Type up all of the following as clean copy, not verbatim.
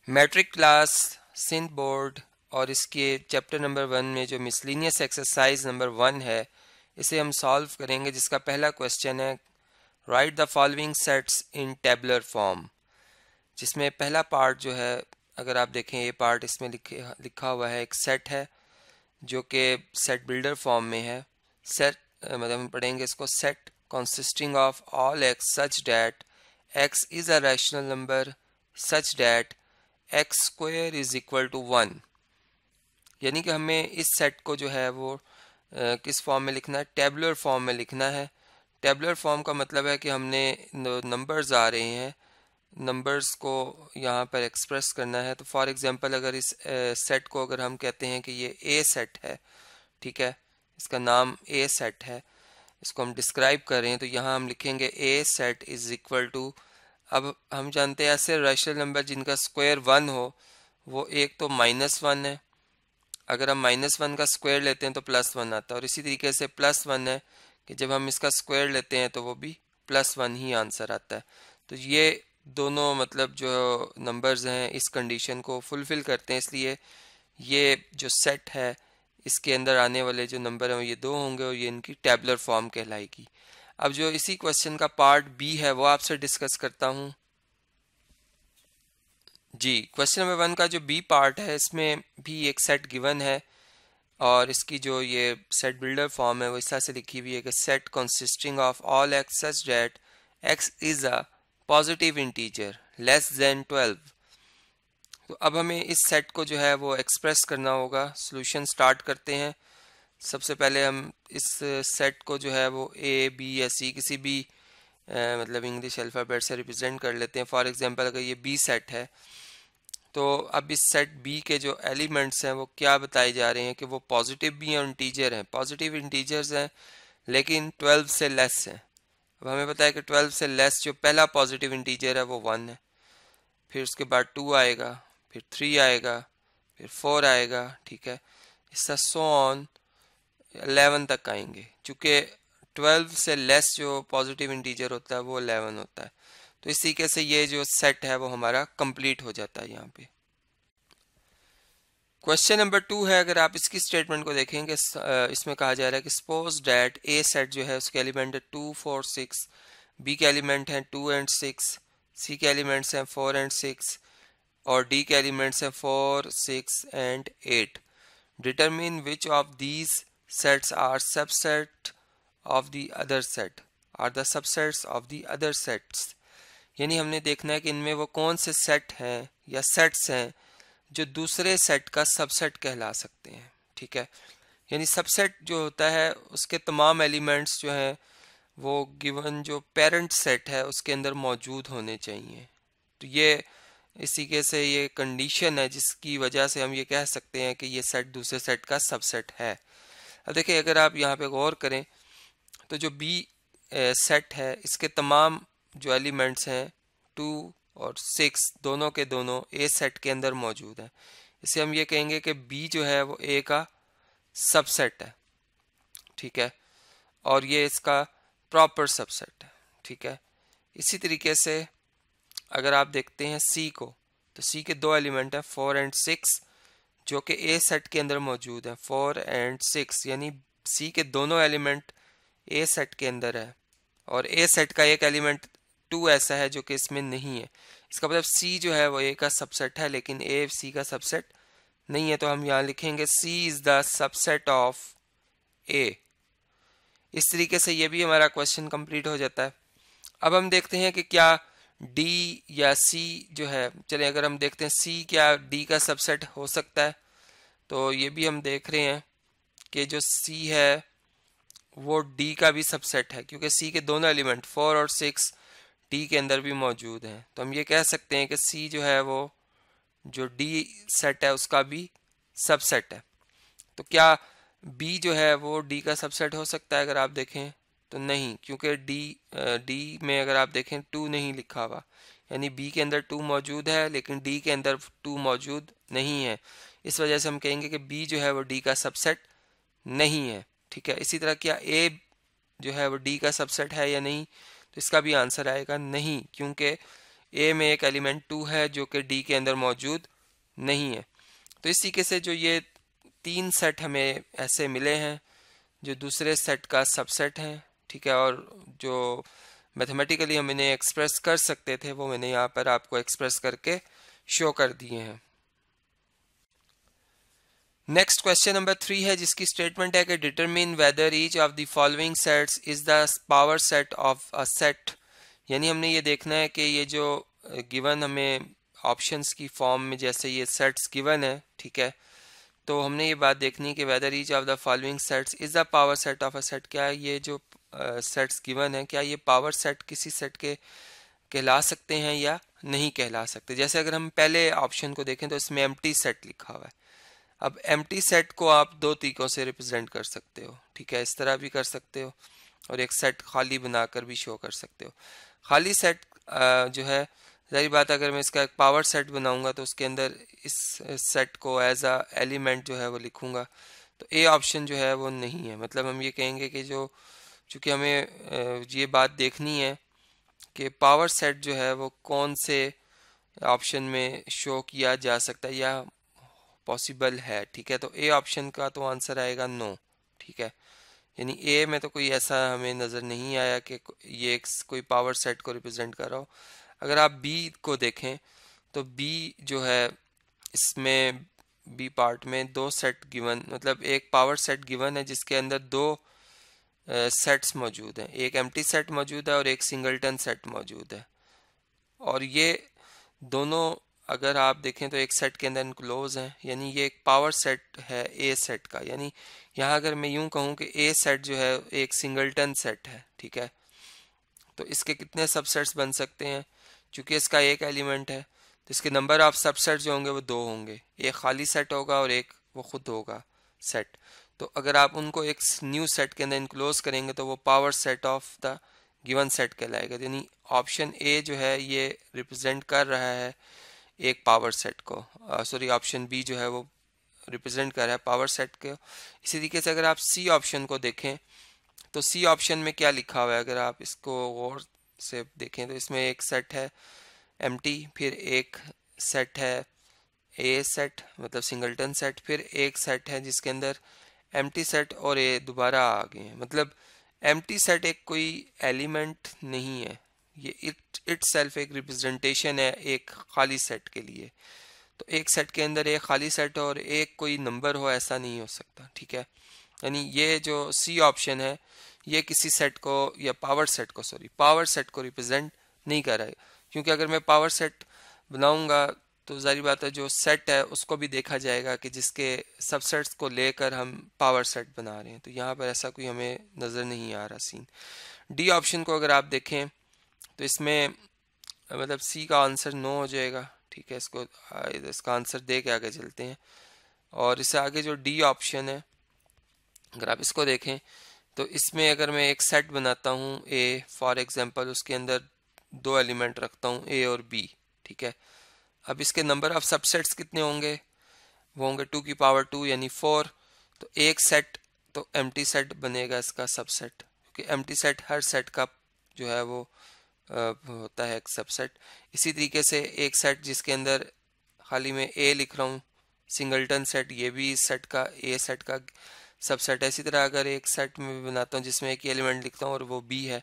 Matric class Sindh board और इसके chapter number 1 में जो मिसलिनियस एक्सरसाइज नंबर 1 है इसे हम सॉल्व करेंगे, जिसका पहला क्वेश्चन है right the following sets in tabular form. जिसमें पहला पार्ट जो है, अगर आप देखें ये पार्ट इसमें लिखा हुआ है, एक सेट है जो कि सेट बिल्डर फॉर्म में है। सेट मतलब हम पढ़ेंगे इसको, set consisting of all x such that x is a rational number such that x square is equal to 1। यानी कि हमें इस सेट को जो है वो किस फॉर्म में लिखना है, टेबुलर फॉर्म में लिखना है। टेबुलर फॉर्म का मतलब है कि हमने नंबर्स आ रहे हैं, नंबर्स को यहाँ पर एक्सप्रेस करना है। तो फॉर एग्जांपल अगर इस सेट को अगर हम कहते हैं कि ये ए सेट है, ठीक है, इसका नाम ए सेट है, इसको हम डिस्क्राइब कर रहे हैं, तो यहाँ हम लिखेंगे ए सेट इज इक्वल टू। अब हम जानते हैं ऐसे रैशनल नंबर जिनका स्क्वायर 1 हो, वो एक तो -1 है, अगर हम -1 का स्क्वायर लेते हैं तो +1 आता है, और इसी तरीके से +1 है कि जब हम इसका स्क्वायर लेते हैं तो वो भी +1 ही आंसर आता है। तो ये दोनों मतलब जो नंबर्स हैं इस कंडीशन को फुलफिल करते हैं, इसलिए ये जो सेट है इसके अंदर आने वाले जो नंबर हैं ये 2 होंगे और ये इनकी टेबुलर फॉर्म कहलाएगी। अब जो इसी क्वेश्चन का पार्ट बी है वो आपसे डिस्कस करता हूँ। जी, क्वेश्चन नंबर 1 का जो बी पार्ट है इसमें भी एक सेट गिवन है, और इसकी जो ये सेट बिल्डर फॉर्म है वो इस तरह से लिखी हुई है कि set consisting of all x such that x is a positive integer less than 12। तो अब हमें इस सेट को जो है वो एक्सप्रेस करना होगा। सॉल्यूशन स्टार्ट करते हैं। सबसे पहले हम इस सेट को जो है वो ए बी या सी किसी भी मतलब इंग्लिश अल्फ़ाबेट से रिप्रेजेंट कर लेते हैं। फॉर एग्जांपल अगर ये बी सेट है तो अब इस सेट बी के जो एलिमेंट्स हैं वो क्या बताए जा रहे हैं कि वो पॉजिटिव भी हैं और इंटीजर हैं। पॉजिटिव इंटीजर्स हैं लेकिन 12 से लेस हैं। अब हमें पता है कि 12 से लेस जो पहला पॉजिटिव इंटीजर है वो 1 है, फिर उसके बाद 2 आएगा, फिर 3 आएगा, फिर 4 आएगा, ठीक है, इसका सो ऑन 11 तक आएंगे। चूँकि 12 से लेस जो पॉजिटिव इंटीजर होता है वो 11 होता है, तो इस तरीके से ये जो सेट है वो हमारा कंप्लीट हो जाता है यहाँ पे। क्वेश्चन नंबर 2 है, अगर आप इसकी स्टेटमेंट को देखेंगे, इसमें कहा जा रहा है कि सपोज डैट ए सेट जो है उसके एलिमेंट है 2 4 6, बी के एलिमेंट हैं 2 एंड 6, सी के एलिमेंट्स हैं 4 एंड 6 और डी के एलिमेंट्स हैं 4 6 and 8। Determine which of these sets are subset of the other set, are the subsets of the other sets. यानी हमने देखना है कि इनमें वो कौन से सेट हैं या सेट्स हैं जो दूसरे सेट का सबसेट कहला सकते हैं, ठीक है। यानी सबसेट जो होता है उसके तमाम एलिमेंट्स जो हैं वो गिवन जो पेरेंट सेट है उसके अंदर मौजूद होने चाहिए। तो ये इसी के से ये कंडीशन है जिसकी वजह से हम ये कह सकते हैं कि ये सेट दूसरे सेट का सबसेट है। अब देखिए, अगर आप यहाँ पे गौर करें तो जो बी सेट है इसके तमाम जो एलिमेंट्स हैं 2 और 6 दोनों के दोनों ए सेट के अंदर मौजूद है। इसे हम ये कहेंगे कि बी जो है वो ए का सबसेट है, ठीक है, और ये इसका प्रॉपर सबसेट है, ठीक है। इसी तरीके से अगर आप देखते हैं सी को, तो सी के दो एलिमेंट हैं 4 एंड 6 जो कि ए सेट के अंदर मौजूद है 4 एंड 6, यानी सी के दोनों एलिमेंट ए सेट के अंदर है, और ए सेट का एक एलिमेंट 2 ऐसा है जो कि इसमें नहीं है। इसका मतलब सी जो है वो ए का सबसेट है लेकिन ए सी का सबसेट नहीं है। तो हम यहाँ लिखेंगे सी इज द सबसेट ऑफ ए। इस तरीके से ये भी हमारा क्वेश्चन कंप्लीट हो जाता है। अब हम देखते हैं कि क्या डी या सी जो है, चलिए अगर हम देखते हैं सी क्या डी का सबसेट हो सकता है, तो ये भी हम देख रहे हैं कि जो सी है वो डी का भी सबसेट है, क्योंकि सी के दोनों एलिमेंट 4 और 6 डी के अंदर भी मौजूद हैं। तो हम ये कह सकते हैं कि सी जो है वो जो डी सेट है उसका भी सबसेट है। तो क्या बी जो है वो डी का सबसेट हो सकता है? अगर आप देखें तो नहीं, क्योंकि डी में अगर आप देखें 2 नहीं लिखा हुआ, यानी बी के अंदर 2 मौजूद है लेकिन डी के अंदर 2 मौजूद नहीं है। इस वजह से हम कहेंगे कि बी जो है वो डी का सबसेट नहीं है, ठीक है। इसी तरह क्या ए जो है वो डी का सबसेट है या नहीं, तो इसका भी आंसर आएगा नहीं, क्योंकि ए में एक एलिमेंट 2 है जो कि डी के अंदर मौजूद नहीं है। तो इस तरीके से जो ये 3 सेट हमें ऐसे मिले हैं जो दूसरे सेट का सबसेट हैं, ठीक है, और जो मैथमेटिकली हम इन्हें एक्सप्रेस कर सकते थे वो मैंने यहाँ पर आपको एक्सप्रेस करके शो कर दिए हैं। नेक्स्ट क्वेश्चन नंबर 3 है जिसकी स्टेटमेंट है कि determine whether each of the following sets is the power set of a set. यानी हमने ये देखना है कि ये जो गिवन हमें ऑप्शंस की फॉर्म में जैसे ये सेट्स गिवन है, ठीक है, तो हमने ये बात देखनी है कि whether each of the following sets is the power set of a set. क्या ये जो सेट्स गिवन है क्या ये पावर सेट किसी सेट के कहला सकते हैं या नहीं कहला सकते। जैसे अगर हम पहले ऑप्शन को देखें तो इसमें एम्प्टी सेट लिखा हुआ है। अब एम्प्टी सेट को आप दो तरीकों से रिप्रेजेंट कर सकते हो, ठीक है, इस तरह भी कर सकते हो और एक सेट खाली बनाकर भी शो कर सकते हो। खाली सेट जो है, जाहिर बात अगर मैं इसका एक पावर सेट बनाऊंगा तो उसके अंदर इस सेट को एज अ एलिमेंट जो है वो लिखूंगा। तो ए ऑप्शन जो है वो नहीं है। मतलब हम ये कहेंगे कि जो चूंकि हमें ये बात देखनी है कि पावर सेट जो है वो कौन से ऑप्शन में शो किया जा सकता है या पॉसिबल है, ठीक है, तो ए ऑप्शन का तो आंसर आएगा नो, ठीक है। यानी ए में तो कोई ऐसा हमें नज़र नहीं आया कि ये कोई पावर सेट को रिप्रेजेंट कर रहा हो। अगर आप बी को देखें तो बी जो है इसमें बी पार्ट में दो सेट गिवन, मतलब एक पावर सेट गिवन है जिसके अंदर दो सेट्स मौजूद हैं, एक एम्प्टी सेट मौजूद है और एक सिंगलटन सेट मौजूद है। और ये दोनों अगर आप देखें तो एक सेट के अंदर इनक्लोज हैं, यानी ये एक पावर सेट है ए सेट का। यानी यहाँ अगर मैं यूं कहूँ कि ए सेट जो है एक सिंगलटन सेट है, ठीक है, तो इसके कितने सबसेट्स बन सकते हैं। चूंकि इसका एक एलिमेंट है तो इसके नंबर ऑफ सबसेट जो होंगे वो दो होंगे, एक खाली सेट होगा और एक वो खुद होगा सेट। तो अगर आप उनको एक न्यू सेट के अंदर इनक्लोज करेंगे तो वो power set of the given set कहलाएगा। यानी ऑप्शन ए जो है ये रिप्रेजेंट कर रहा है एक पावर सेट को, सॉरी ऑप्शन बी जो है वो रिप्रेजेंट कर रहा है पावर सेट को। इसी तरीके से अगर आप सी ऑप्शन को देखें तो सी ऑप्शन में क्या लिखा हुआ है, अगर आप इसको गौर से देखें तो इसमें एक सेट है एम्प्टी, फिर एक सेट है ए सेट मतलब सिंगलटन सेट, फिर एक सेट है जिसके अंदर एम्प्टी सेट और ए दोबारा आ गए हैं। मतलब एम्प्टी सेट एक कोई एलिमेंट नहीं है, ये इट सेल्फ एक रिप्रेजेंटेशन है एक खाली सेट के लिए। तो एक सेट के अंदर एक खाली सेट और एक कोई नंबर हो ऐसा नहीं हो सकता, ठीक है। यानी ये जो सी ऑप्शन है ये किसी सेट को या पावर सेट को रिप्रेजेंट नहीं कर रहा है। क्योंकि अगर मैं पावर सेट बनाऊंगा तो जाहिर बात है जो सेट है उसको भी देखा जाएगा कि जिसके सबसेट्स को लेकर हम पावर सेट बना रहे हैं। तो यहाँ पर ऐसा कोई हमें नज़र नहीं आ रहा सीन। डी ऑप्शन को अगर आप देखें तो इसमें मतलब सी का आंसर नो हो जाएगा, ठीक है। इसका आंसर दे के आगे चलते हैं और इससे आगे जो डी ऑप्शन है अगर आप इसको देखें तो इसमें अगर मैं एक सेट बनाता हूँ ए फॉर एग्जांपल, उसके अंदर दो एलिमेंट रखता हूँ ए और बी, ठीक है। अब इसके नंबर ऑफ सबसेट्स कितने होंगे, वो होंगे 2 की पावर 2 यानी 4। तो एक सेट तो एम्प्टी सेट बनेगा इसका सबसेट, क्योंकि एम्प्टी सेट हर सेट का जो है वो होता है एक सबसेट। इसी तरीके से एक सेट जिसके अंदर खाली में ए लिख रहा हूँ सिंगलटन सेट, ये भी इस सेट का ए सेट का सबसेट है। इसी तरह अगर एक सेट में भी बनाता हूँ जिसमें एक एलिमेंट लिखता हूँ और वो बी है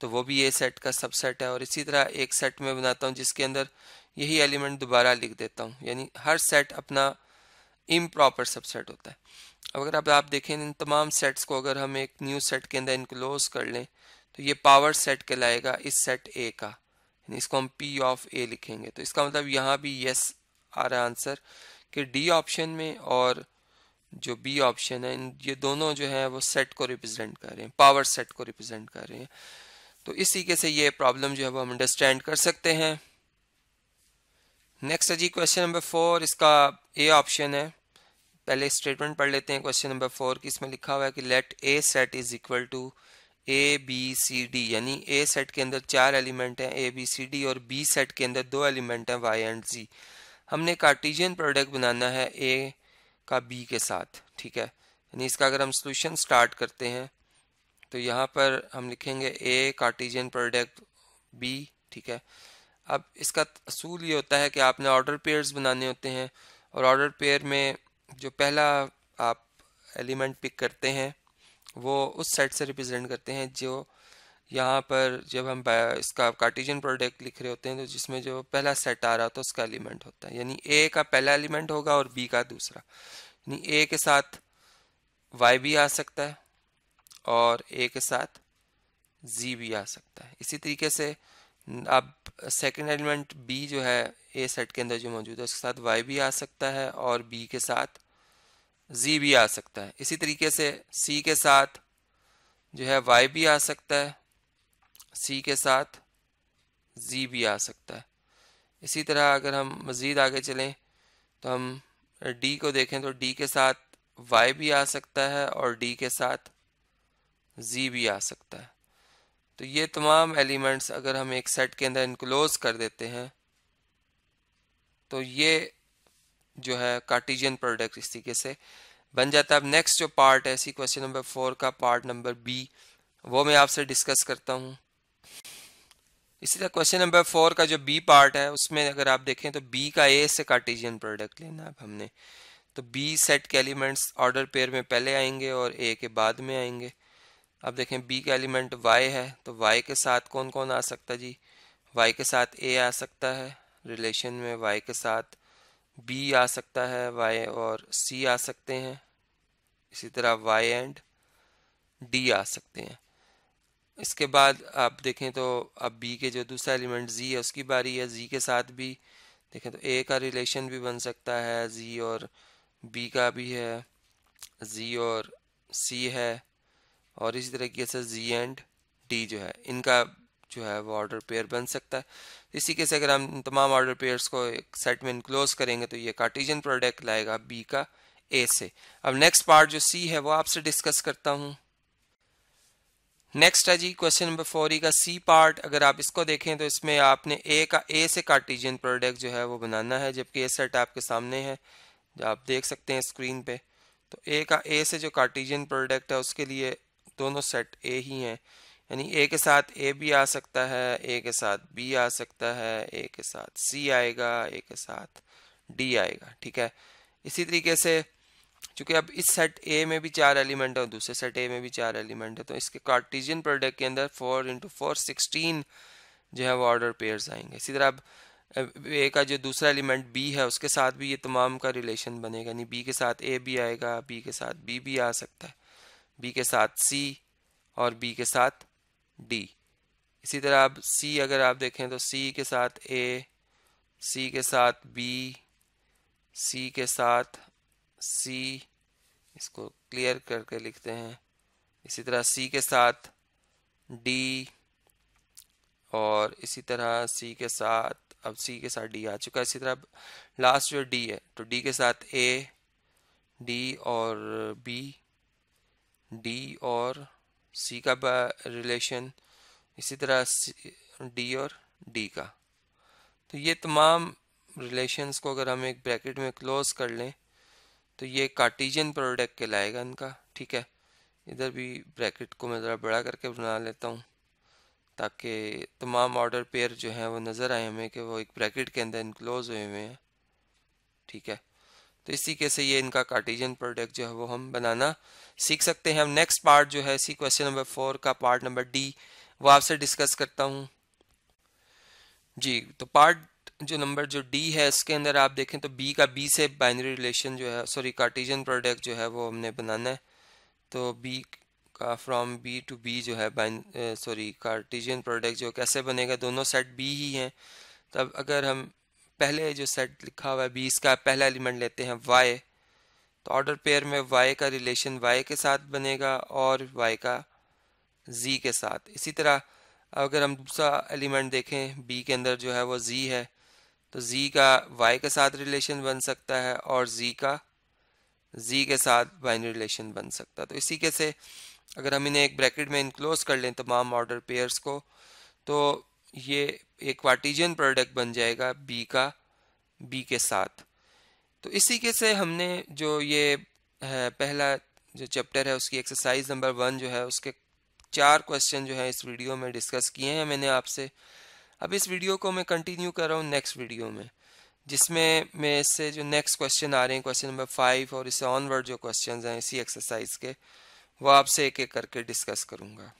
तो वो भी ए सेट का सबसेट है। और इसी तरह एक सेट में बनाता हूँ जिसके अंदर यही एलिमेंट दोबारा लिख देता हूँ, यानी हर सेट अपना इम्प्रॉपर सबसेट होता है। अब अगर अब आप देखें इन तमाम सेट्स को अगर हम एक न्यू सेट के अंदर इनक्लोज कर लें तो ये पावर सेट कहलाएगा इस सेट ए का, यानी इसको हम पी ऑफ ए लिखेंगे। तो इसका मतलब यहाँ भी यस आ रहा है आंसर कि डी ऑप्शन में और जो बी ऑप्शन है ये दोनों जो है वो सेट को रिप्रेजेंट कर रहे हैं, पावर सेट को रिप्रेजेंट कर रहे हैं। तो इस तरीके से ये प्रॉब्लम जो है वो हम अंडरस्टैंड कर सकते हैं। नेक्स्ट है जी क्वेश्चन नंबर 4, इसका ए ऑप्शन है। पहले स्टेटमेंट पढ़ लेते हैं क्वेश्चन नंबर 4 की। इसमें लिखा हुआ है कि let A set is equal to A B C D, यानी ए सेट के अंदर 4 एलिमेंट हैं ए बी सी डी और बी सेट के अंदर 2 एलिमेंट हैं वाई एंड जी। हमने कार्टेशियन प्रोडक्ट बनाना है ए का बी के साथ, ठीक है। यानी इसका अगर हम सोल्यूशन स्टार्ट करते हैं तो यहाँ पर हम लिखेंगे ए कार्टेशियन प्रोडक्ट बी, ठीक है। अब इसका असूल ये होता है कि आपने ऑर्डर पेयर्स बनाने होते हैं, और ऑर्डर पेयर में जो पहला आप एलिमेंट पिक करते हैं वो उस सेट से रिप्रेजेंट करते हैं जो यहाँ पर जब हम इसका कार्टेशियन प्रोडक्ट लिख रहे होते हैं तो जिसमें जो पहला सेट आ रहा होता है उसका एलिमेंट होता है, यानी ए का पहला एलिमेंट होगा और बी का दूसरा। यानी ए के साथ वाई भी आ सकता है और ए के साथ जी भी आ सकता है। इसी तरीके से अब सेकंड एलिमेंट बी जो है ए सेट के अंदर जो मौजूद है उसके साथ वाई भी आ सकता है और बी के साथ जी भी आ सकता है। इसी तरीके से सी के साथ जो है वाई भी आ सकता है, सी के साथ जी भी आ सकता है। इसी तरह अगर हम मज़ीद आगे चलें तो हम डी को देखें तो डी के साथ वाई भी आ सकता है और डी के साथ जी भी आ सकता है। तो ये तमाम एलिमेंट्स अगर हम एक सेट के अंदर इनक्लोज कर देते हैं तो ये जो है कार्टेशियन प्रोडक्ट इस तरीके से बन जाता है। अब नेक्स्ट जो पार्ट है इसी क्वेश्चन नंबर 4 का पार्ट नंबर बी, वो मैं आपसे डिस्कस करता हूँ। इसी तरह क्वेश्चन नंबर 4 का जो बी पार्ट है उसमें अगर आप देखें तो बी का ए से कार्टेशियन प्रोडक्ट लेना है हमने, तो बी सेट के एलिमेंट्स ऑर्डर पेयर में पहले आएंगे और ए के बाद में आएंगे। अब देखें बी का एलिमेंट वाई है तो वाई के साथ कौन कौन आ सकता है जी, वाई के साथ ए आ सकता है रिलेशन में, वाई के साथ बी आ सकता है, वाई और सी आ सकते हैं, इसी तरह वाई एंड डी आ सकते हैं। इसके बाद आप देखें तो अब बी के जो दूसरा एलिमेंट जी है उसकी बारी है, जी के साथ भी देखें तो ए का रिलेशन भी बन सकता है, जी और बी का भी है, जी और सी है, और इसी तरीके से जी एंड डी जो है इनका जो है वो ऑर्डर पेयर बन सकता है। इसी के से अगर हम तमाम ऑर्डर पेयर्स को एक सेट में इनक्लोज करेंगे तो ये कार्टेशियन प्रोडक्ट लाएगा बी का ए से। अब नेक्स्ट पार्ट जो सी है वो आपसे डिस्कस करता हूँ। नेक्स्ट है जी क्वेश्चन नंबर 4 का सी पार्ट। अगर आप इसको देखें तो इसमें आपने ए से कार्टेशियन प्रोडक्ट जो है वो बनाना है, जबकि ए सेट आपके सामने है जो आप देख सकते हैं स्क्रीन पे। तो ए से जो कार्टेशियन प्रोडक्ट है उसके लिए दोनों सेट ए ही हैं, यानी ए के साथ ए भी आ सकता है, ए के साथ बी आ सकता है, ए के साथ सी आएगा, ए के साथ डी आएगा। ठीक है, इसी तरीके से चूंकि अब इस सेट ए में भी 4 एलिमेंट है और दूसरे सेट ए में भी 4 एलिमेंट है तो इसके कार्टेशियन प्रोडक्ट के अंदर 4 × 4 16 जो है वो ऑर्डर पेयर्स आएंगे। इसी तरह अब ए का जो दूसरा एलिमेंट बी है उसके साथ भी ये तमाम का रिलेशन बनेगा, यानी बी के साथ ए भी आएगा, बी के साथ बी भी आ सकता है, बी के साथ सी और बी के साथ डी। इसी तरह अब सी अगर आप देखें तो सी के साथ ए, सी के साथ बी, सी के साथ सी, इसको क्लियर करके लिखते हैं, इसी तरह सी के साथ डी और इसी तरह सी के साथ, अब सी के साथ डी आ चुका है। इसी तरह लास्ट जो डी है तो डी के साथ ए, डी और बी, डी और सी का रिलेशन, इसी तरह डी और डी का। तो ये तमाम रिलेशंस को अगर हम एक ब्रैकेट में क्लोज कर लें तो ये कार्टेशियन प्रोडक्ट कहलाएगा इनका। ठीक है, इधर भी ब्रैकेट को मैं ज़रा बड़ा करके बना लेता हूँ ताकि तमाम ऑर्डर पेयर जो हैं वो नज़र आए हमें कि वो एक ब्रैकेट के अंदर इनक्लोज हुए हुए हैं। ठीक है, तो इसी के से ये इनका कार्टेशियन प्रोडक्ट जो है वो हम बनाना सीख सकते हैं। हम नेक्स्ट पार्ट जो है इसी क्वेश्चन नंबर 4 का पार्ट नंबर डी वो आपसे डिस्कस करता हूँ जी। तो पार्ट जो नंबर जो डी है इसके अंदर आप देखें तो बी का बी से बाइनरी रिलेशन जो है, सॉरी कार्टेशियन प्रोडक्ट जो है वो हमने बनाना है। तो बी का फ्रॉम बी टू बी जो है कार्टेशियन प्रोडक्ट जो कैसे बनेगा, दोनों सेट बी ही हैं। तब अगर हम पहले जो सेट लिखा हुआ है बी, इसका पहला एलिमेंट लेते हैं वाई, तो ऑर्डर पेयर में वाई का रिलेशन वाई के साथ बनेगा और वाई का जी के साथ। इसी तरह अगर हम दूसरा एलिमेंट देखें बी के अंदर जो है वो जी है तो जी का वाई के साथ रिलेशन बन सकता है और जी का जी के साथ बाइनरी रिलेशन बन सकता है। तो इसी के से अगर हम इन्हें एक ब्रैकेट में इनक्लोज कर लें तमाम ऑर्डर पेयर्स को तो ये एक कार्टेशियन प्रोडक्ट बन जाएगा बी का बी के साथ। तो इसी के से हमने जो ये है पहला जो चैप्टर है उसकी एक्सरसाइज नंबर 1 जो है उसके 4 क्वेश्चन जो है इस वीडियो में डिस्कस किए हैं मैंने आपसे। अब इस वीडियो को मैं कंटिन्यू कर रहा हूँ नेक्स्ट वीडियो में, जिसमें मैं इससे जो नेक्स्ट क्वेश्चन आ रहे हैं, क्वेश्चन नंबर 5 और इससे ऑनवर्ड जो क्वेश्चंस हैं इसी एक्सरसाइज के, वो आपसे एक एक करके डिस्कस करूँगा।